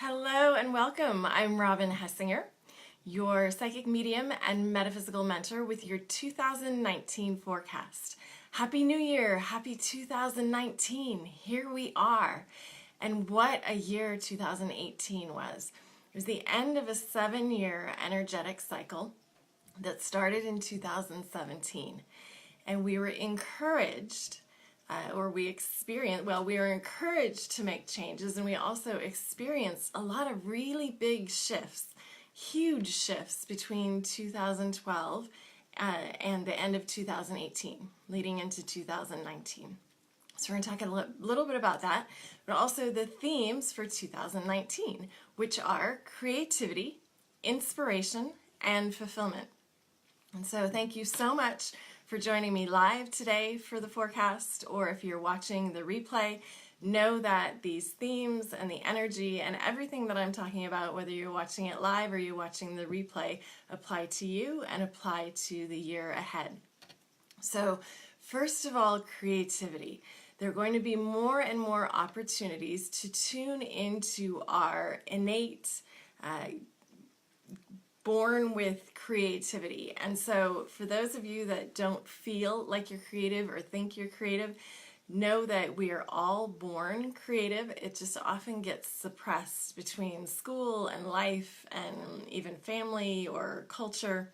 Hello and welcome. I'm Robyn Hessinger, your psychic medium and metaphysical mentor with your 2019 forecast. Happy New Year! Happy 2019! Here we are. And what a year 2018 was. It was the end of a 7-year energetic cycle that started in 2017. And we were encouraged we were encouraged to make changes, and we also experienced a lot of really big shifts, huge shifts between 2012 and the end of 2018, leading into 2019. So we're going to talk a little bit about that, but also the themes for 2019, which are creativity, inspiration, and fulfillment. And so thank you so much for joining me live today for the forecast, or if you're watching the replay, know that these themes and the energy and everything that I'm talking about, whether you're watching it live or you're watching the replay, apply to you and apply to the year ahead. So first of all, creativity. There are going to be more and more opportunities to tune into our innate born with creativity. And so for those of you that don't feel like you're creative or think you're creative, know that we are all born creative. It just often gets suppressed between school and life and even family or culture.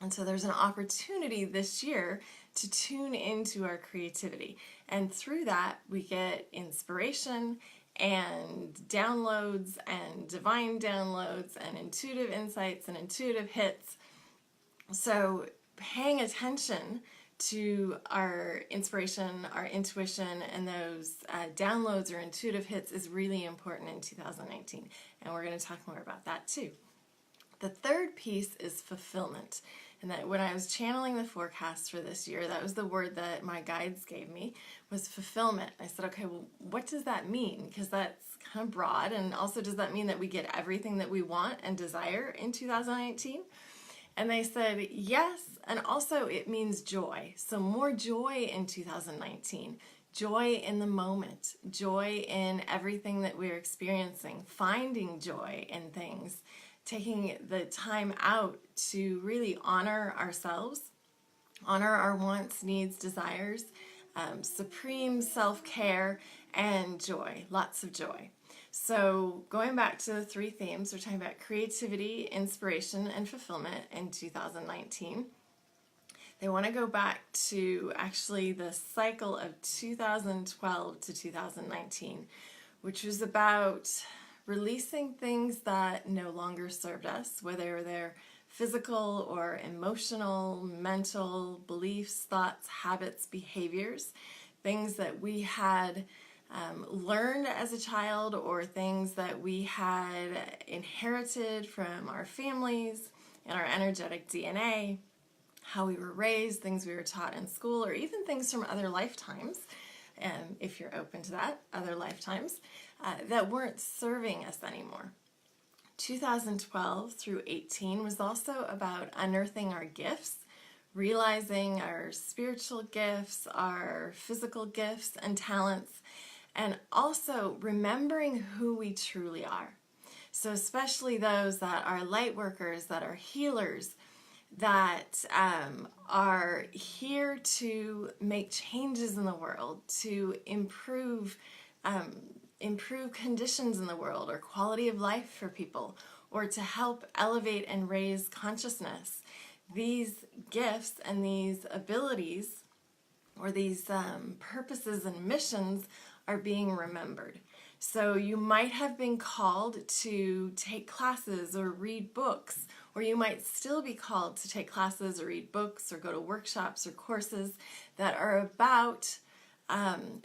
And so there's an opportunity this year to tune into our creativity. And through that, we get inspiration and downloads and divine downloads and intuitive insights and intuitive hits. So paying attention to our inspiration, our intuition, and those downloads or intuitive hits is really important in 2019. And we're going to talk more about that too. The third piece is fulfillment. And that when I was channeling the forecast for this year, that was the word that my guides gave me, was fulfillment. I said, okay, well, what does that mean? Because that's kind of broad. And also, does that mean that we get everything that we want and desire in 2019? And they said, yes. And also it means joy. So more joy in 2019. Joy in the moment. Joy in everything that we're experiencing. Finding joy in things. Taking the time out to really honor ourselves, honor our wants, needs, desires, supreme self-care, and joy, lots of joy. So going back to the three themes, we're talking about creativity, inspiration, and fulfillment in 2019. They want to go back to actually the cycle of 2012 to 2019, which was about releasing things that no longer served us, whether they're physical or emotional, mental, beliefs, thoughts, habits, behaviors, things that we had learned as a child or things that we had inherited from our families and our energetic DNA, how we were raised, things we were taught in school, or even things from other lifetimes, if you're open to that, other lifetimes, that weren't serving us anymore. 2012 through 18 was also about unearthing our gifts, realizing our spiritual gifts, our physical gifts and talents, and also remembering who we truly are. So especially those that are light workers, that are healers, that are here to make changes in the world, to improve conditions in the world or quality of life for people, or to help elevate and raise consciousness. These gifts and these abilities or these purposes and missions are being remembered. So you might have been called to take classes or read books, or you might still be called to take classes or read books or go to workshops or courses that are about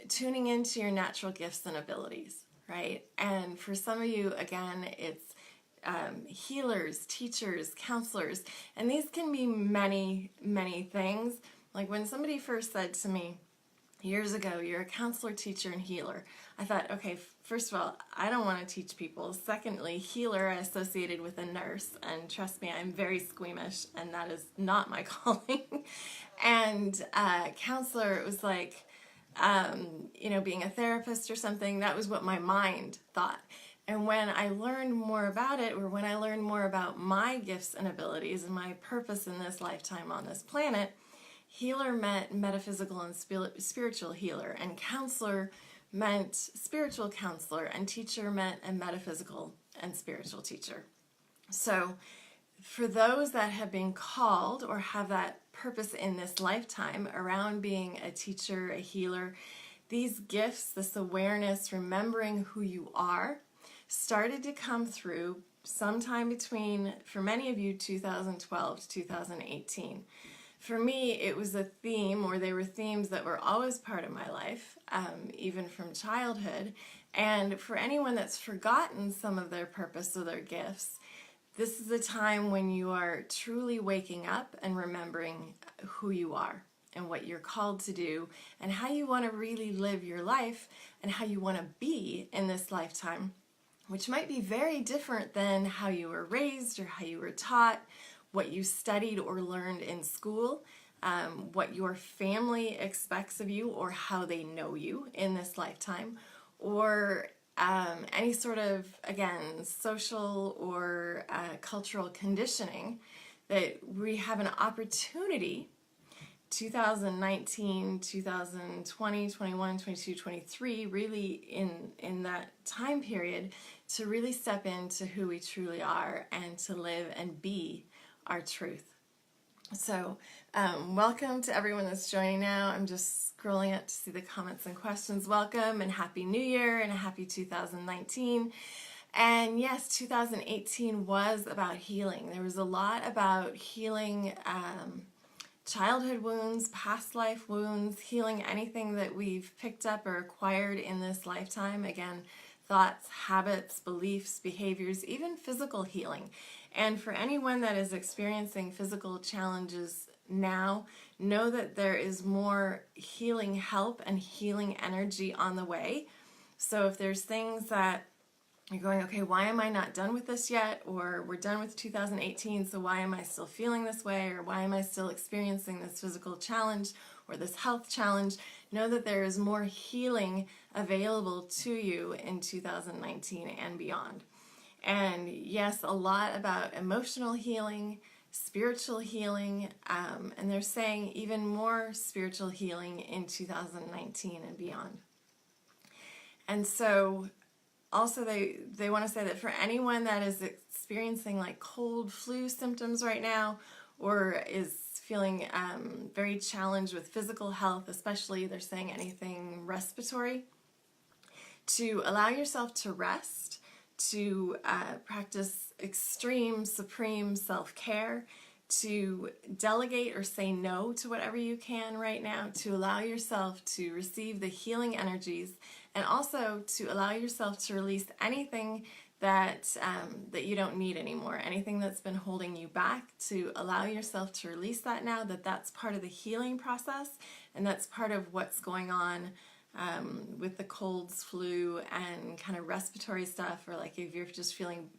tuning into your natural gifts and abilities, right? And for some of you, again, it's healers, teachers, counselors, and these can be many, many things. Like when somebody first said to me years ago, you're a counselor, teacher, and healer, I thought, okay, first of all, I don't want to teach people. Secondly, healer I associated with a nurse, and trust me, I'm very squeamish, and that is not my calling. And counselor, it was like, being a therapist or something, that was what my mind thought. And when I learned more about it, or when I learned more about my gifts and abilities and my purpose in this lifetime on this planet, healer meant metaphysical and spiritual healer, and counselor meant spiritual counselor, and teacher meant a metaphysical and spiritual teacher. So for those that have been called or have that purpose in this lifetime around being a teacher, a healer, these gifts, this awareness, remembering who you are, started to come through sometime between, for many of you, 2012 to 2018. For me, it was a theme, or they were themes that were always part of my life, even from childhood. And for anyone that's forgotten some of their purpose or their gifts, this is a time when you are truly waking up and remembering who you are and what you're called to do and how you want to really live your life and how you want to be in this lifetime, which might be very different than how you were raised or how you were taught, what you studied or learned in school, what your family expects of you or how they know you in this lifetime, or any sort of, again, social or cultural conditioning that we have an opportunity 2019, 2020, 21, 22, 23, really in that time period to really step into who we truly are and to live and be our truth. So welcome to everyone that's joining now. I'm just scrolling up to see the comments and questions. Welcome and Happy New Year and a happy 2019. And yes, 2018 was about healing. There was a lot about healing childhood wounds, past life wounds, healing anything that we've picked up or acquired in this lifetime. Again, thoughts, habits, beliefs, behaviors, even physical healing. And for anyone that is experiencing physical challenges now, know that there is more healing help and healing energy on the way. So if there's things that you're going, okay, why am I not done with this yet? Or we're done with 2018, so why am I still feeling this way? Or why am I still experiencing this physical challenge or this health challenge? Know that there is more healing available to you in 2019 and beyond. And yes, a lot about emotional healing, spiritual healing, and they're saying even more spiritual healing in 2019 and beyond. And so also, they want to say that for anyone that is experiencing like cold, flu symptoms right now, or is feeling very challenged with physical health, especially they're saying anything respiratory, to allow yourself to rest, to practice extreme, supreme self-care, to delegate or say no to whatever you can right now, to allow yourself to receive the healing energies, and also to allow yourself to release anything that that you don't need anymore, anything that's been holding you back, to allow yourself to release that now, that's part of the healing process, and that's part of what's going on with the colds, flu, and kind of respiratory stuff, or like if you're just feeling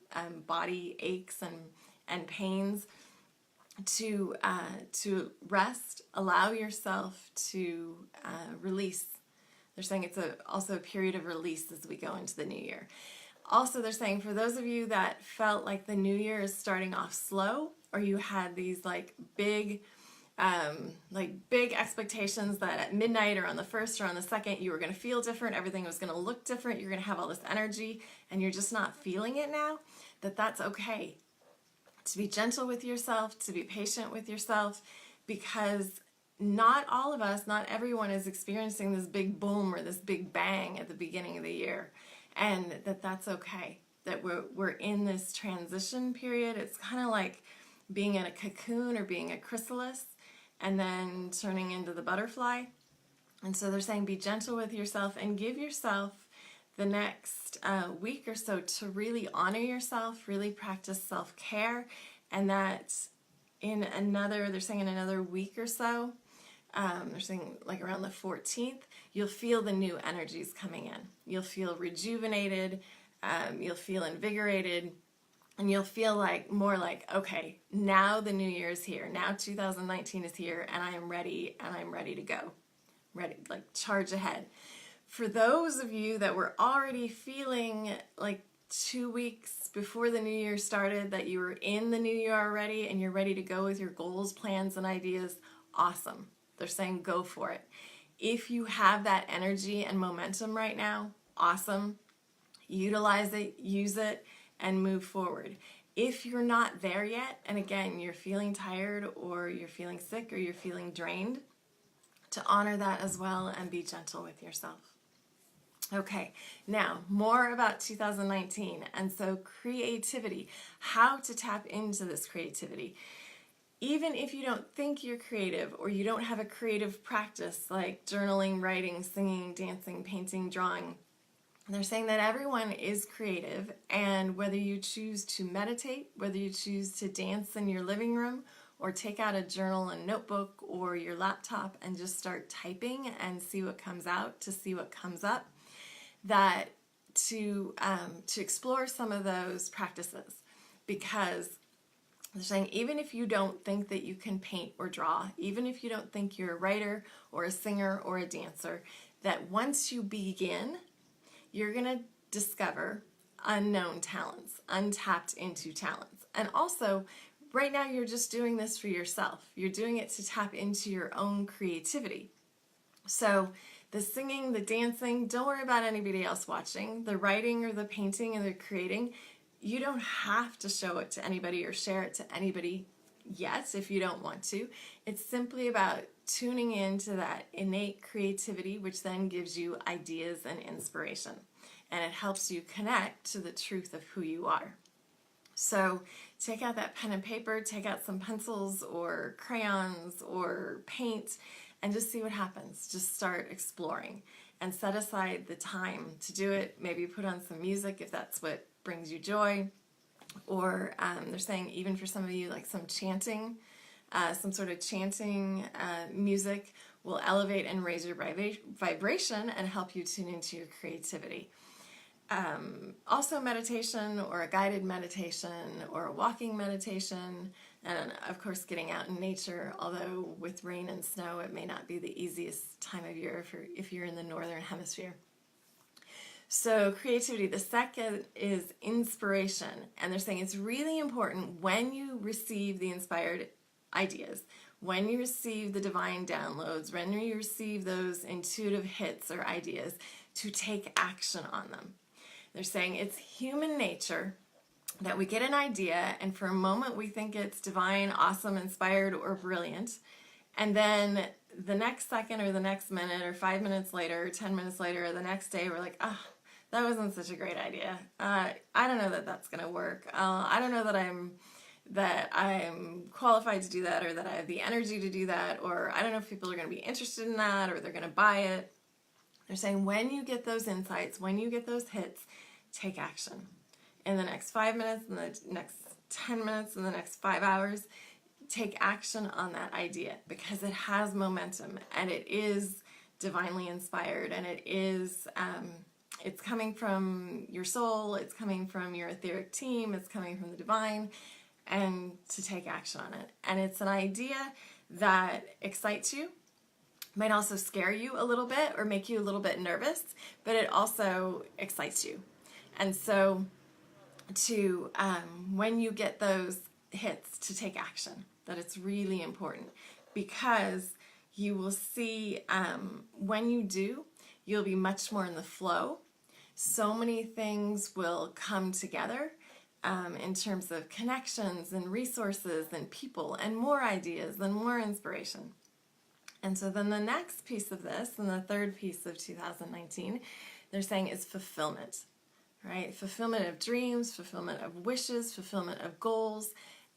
body aches and pains, to rest, allow yourself to release. They're saying it's also a period of release as we go into the new year. Also, they're saying for those of you that felt like the new year is starting off slow, or you had these like big expectations that at midnight or on the 1st or on the 2nd you were going to feel different, everything was going to look different, you're going to have all this energy, and you're just not feeling it now, that's okay. To be gentle with yourself, to be patient with yourself, because not all of us, not everyone is experiencing this big boom or this big bang at the beginning of the year, and that's okay. That we're in this transition period. It's kind of like being in a cocoon or being a chrysalis and then turning into the butterfly. And so they're saying be gentle with yourself and give yourself the next week or so to really honor yourself, really practice self-care, and that they're saying in another week or so, they're saying like around the 14th, you'll feel the new energies coming in. You'll feel rejuvenated, you'll feel invigorated, and you'll feel like more like, okay, now the new year is here. Now 2019 is here, and I am ready, and I'm ready to go. Ready, like charge ahead. For those of you that were already feeling like 2 weeks before the new year started that you were in the new year already and you're ready to go with your goals, plans, and ideas, awesome. They're saying go for it. If you have that energy and momentum right now, awesome. Utilize it, use it, and move forward. If you're not there yet, and again, you're feeling tired or you're feeling sick or you're feeling drained, to honor that as well and be gentle with yourself. Okay, now more about 2019, and so creativity, how to tap into this creativity. Even if you don't think you're creative or you don't have a creative practice like journaling, writing, singing, dancing, painting, drawing, they're saying that everyone is creative, and whether you choose to meditate, whether you choose to dance in your living room, or take out a journal and notebook or your laptop and just start typing and see what comes out, to see what comes up, that to explore some of those practices, because they're saying even if you don't think that you can paint or draw, even if you don't think you're a writer or a singer or a dancer, that once you begin, you're going to discover unknown talents, untapped into talents. And also, right now you're just doing this for yourself. You're doing it to tap into your own creativity. So the singing, the dancing, don't worry about anybody else watching. The writing or the painting and the creating, you don't have to show it to anybody or share it to anybody yet if you don't want to. It's simply about tuning into that innate creativity, which then gives you ideas and inspiration. And it helps you connect to the truth of who you are. So take out that pen and paper, take out some pencils or crayons or paint, and just see what happens. Just start exploring and set aside the time to do it. Maybe put on some music if that's what brings you joy. Or they're saying even for some of you, like some chanting, some sort of chanting music will elevate and raise your vibration and help you tune into your creativity. Also meditation or a guided meditation or a walking meditation, and of course getting out in nature, although with rain and snow it may not be the easiest time of year if you're in the northern hemisphere. So creativity. The second is inspiration, and they're saying it's really important when you receive the inspired ideas, when you receive the divine downloads, when you receive those intuitive hits or ideas, to take action on them. They're saying it's human nature that we get an idea and for a moment we think it's divine, awesome, inspired, or brilliant, and then the next second or the next minute or 5 minutes later or 10 minutes later or the next day we're like, oh, that wasn't such a great idea. I don't know that that's going to work. I don't know that I'm qualified to do that, or that I have the energy to do that, or I don't know if people are going to be interested in that or they're going to buy it. They're saying when you get those insights, when you get those hits, take action. In the next 5 minutes, in the next 10 minutes, in the next 5 hours, take action on that idea, because it has momentum and it is divinely inspired, and it is it's coming from your soul, it's coming from your etheric team, it's coming from the divine, and to take action on it. And it's an idea that excites you, might also scare you a little bit or make you a little bit nervous, but it also excites you. And so to when you get those hits, to take action, that it's really important, because you will see when you do, you'll be much more in the flow. So many things will come together in terms of connections and resources and people and more ideas and more inspiration. And so then the next piece of this, and the third piece of 2019, they're saying is fulfillment, right? Fulfillment of dreams, fulfillment of wishes, fulfillment of goals,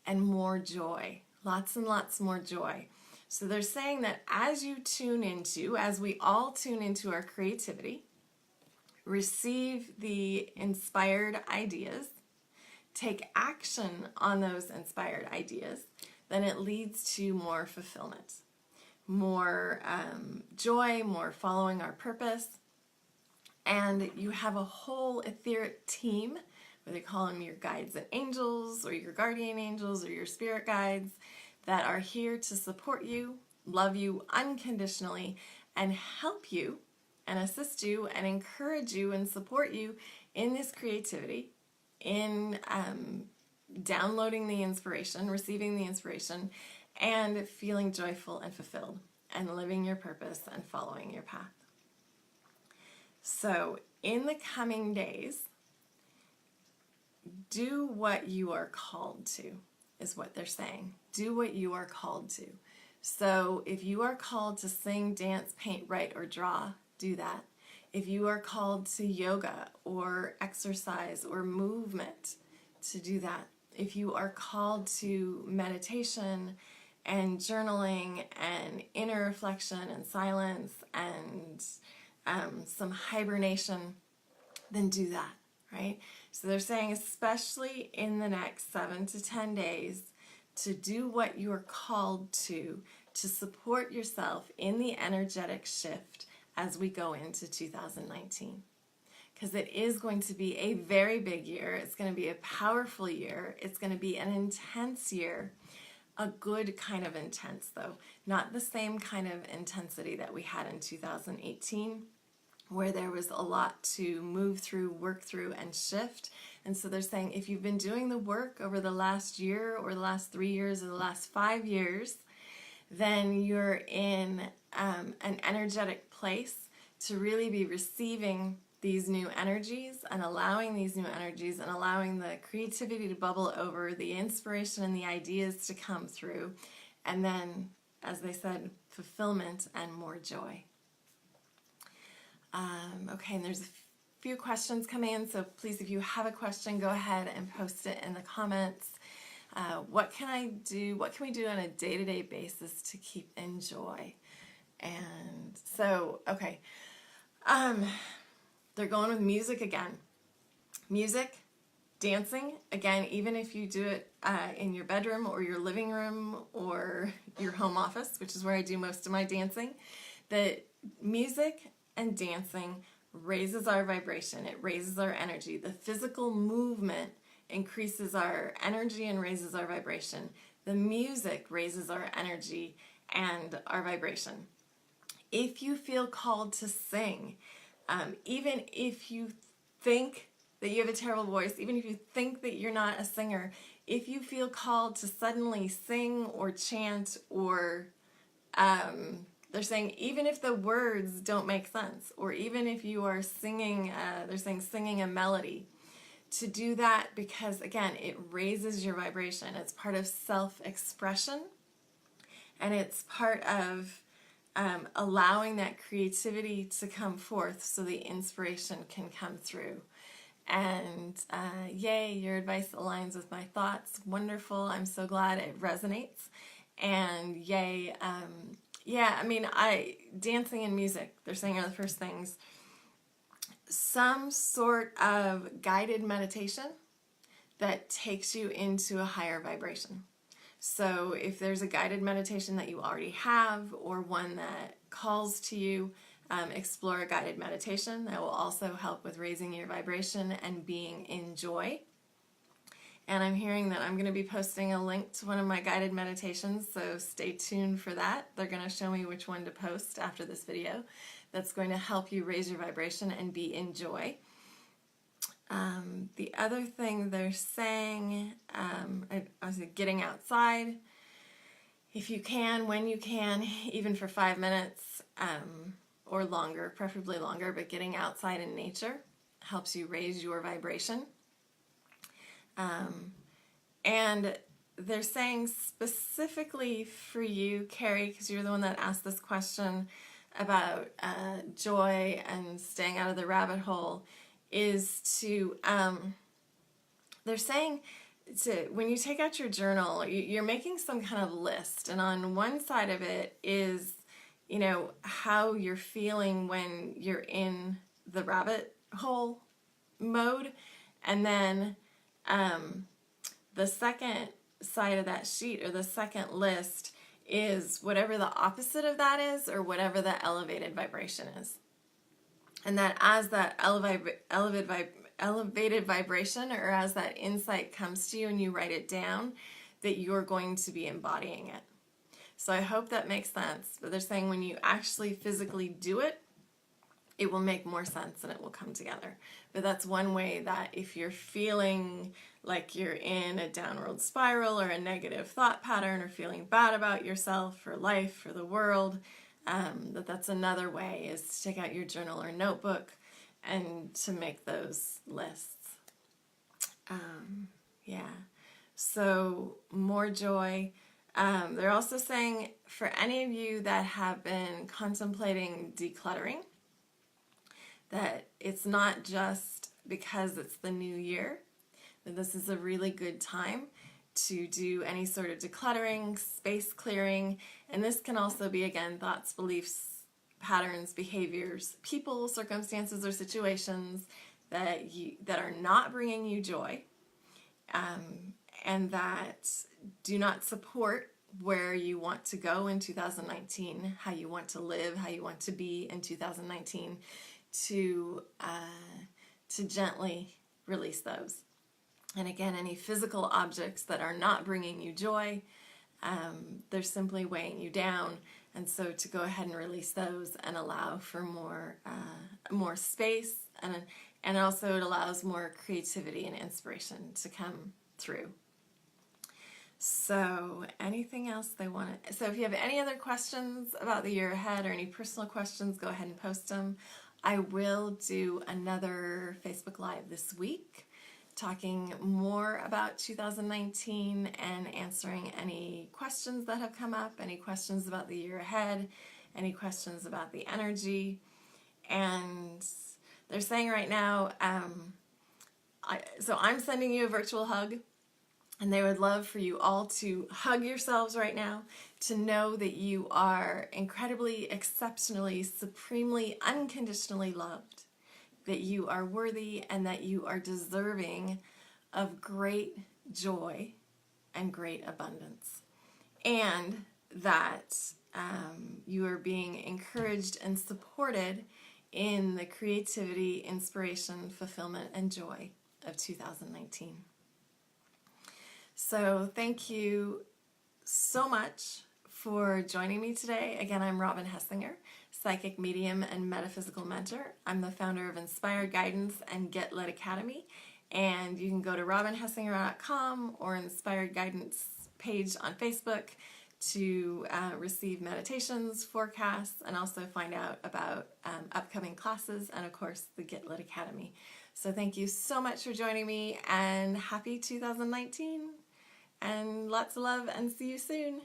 and more joy. Lots and lots more joy. So they're saying that as you tune into, as we all tune into our creativity, receive the inspired ideas, take action on those inspired ideas, then it leads to more fulfillment, more joy, more following our purpose. And you have a whole etheric team, whether you call them your guides and angels or your guardian angels or your spirit guides, that are here to support you, love you unconditionally, and help you and assist you and encourage you and support you in this creativity, in downloading the inspiration, receiving the inspiration, and feeling joyful and fulfilled, and living your purpose and following your path. So in the coming days, do what you are called to, is what they're saying. Do what you are called to. So if you are called to sing, dance, paint, write, or draw, do that. If you are called to yoga or exercise or movement, to do that. If you are called to meditation and journaling and inner reflection and silence and some hibernation, then do that, right? So they're saying, especially in the next 7 to 10 days, to do what you are called to support yourself in the energetic shift as we go into 2019. Because it is going to be a very big year. It's going to be a powerful year. It's going to be an intense year. A good kind of intense, though. Not the same kind of intensity that we had in 2018, where there was a lot to move through, work through, and shift. And so they're saying, if you've been doing the work over the last year or the last 3 years or the last 5 years, then you're in an energetic place to really be receiving these new energies and allowing these new energies and allowing the creativity to bubble over, the inspiration and the ideas to come through, and then, as they said, fulfillment and more joy. Okay, and there's a few questions coming in, so please, if you have a question, go ahead and post it in the comments. What can I do? What can we do on a day-to-day basis to keep in joy? And so, okay, they're going with music again. Music, dancing, again, even if you do it in your bedroom or your living room or your home office, which is where I do most of my dancing, that music and dancing raises our vibration. It raises our energy. The physical movement increases our energy and raises our vibration. The music raises our energy and our vibration. If you feel called to sing, even if you think that you have a terrible voice, even if you think that you're not a singer, if you feel called to suddenly sing or chant or they're saying even if the words don't make sense, or even if you are singing, they're saying singing a melody, to do that, because again, it raises your vibration. It's part of self-expression, and it's part of allowing that creativity to come forth so the inspiration can come through. And yay, your advice aligns with my thoughts. Wonderful. I'm so glad it resonates. And yay, yeah, I mean, dancing and music, they're saying, are the first things. Some sort of guided meditation that takes you into a higher vibration. So if there's a guided meditation that you already have, or one that calls to you, explore a guided meditation. That will also help with raising your vibration and being in joy. And I'm hearing that I'm going to be posting a link to one of my guided meditations, so stay tuned for that. They're going to show me which one to post after this video. That's going to help you raise your vibration and be in joy. The other thing they're saying, I was getting outside, if you can, when you can, even for 5 minutes or longer, preferably longer, but getting outside in nature helps you raise your vibration. And they're saying specifically for you, Carrie, because you're the one that asked this question about joy and staying out of the rabbit hole, is to, they're saying to, when you take out your journal, you're making some kind of list, and on one side of it is, you know, how you're feeling when you're in the rabbit hole mode, and then the second side of that sheet, or the second list, is whatever the opposite of that is, or whatever the elevated vibration is. And that as that elevated vibration, or as that insight comes to you and you write it down, that you're going to be embodying it. So I hope that makes sense. But they're saying when you actually physically do it, it will make more sense and it will come together. But that's one way that if you're feeling like you're in a downward spiral or a negative thought pattern or feeling bad about yourself or life or the world, that's another way is to take out your journal or notebook and to make those lists. Yeah. So more joy. They're also saying for any of you that have been contemplating decluttering, that it's not just because it's the new year, that this is a really good time to do any sort of decluttering, space clearing, and this can also be, again, thoughts, beliefs, patterns, behaviors, people, circumstances, or situations that are not bringing you joy, and that do not support where you want to go in 2019, how you want to live, how you want to be in 2019, to gently release those. And again, any physical objects that are not bringing you joy, they're simply weighing you down. And so to go ahead and release those and allow for more space, and also it allows more creativity and inspiration to come through. So anything else they want to... So if you have any other questions about the year ahead or any personal questions, go ahead and post them. I will do another Facebook Live this week talking more about 2019 and answering any questions that have come up, any questions about the year ahead, any questions about the energy. And they're saying right now, so I'm sending you a virtual hug, and they would love for you all to hug yourselves right now, to know that you are incredibly, exceptionally, supremely, unconditionally loved, that you are worthy and that you are deserving of great joy and great abundance, and that you are being encouraged and supported in the creativity, inspiration, fulfillment, and joy of 2019. So thank you so much for joining me today. Again, I'm Robyn Hessinger, psychic medium and metaphysical mentor. I'm the founder of Inspired Guidance and Get Lit Academy, and you can go to robynhessinger.com or Inspired Guidance page on Facebook to receive meditations, forecasts, and also find out about upcoming classes and, of course, the Get Lit Academy. So thank you so much for joining me, and happy 2019, and lots of love, and see you soon.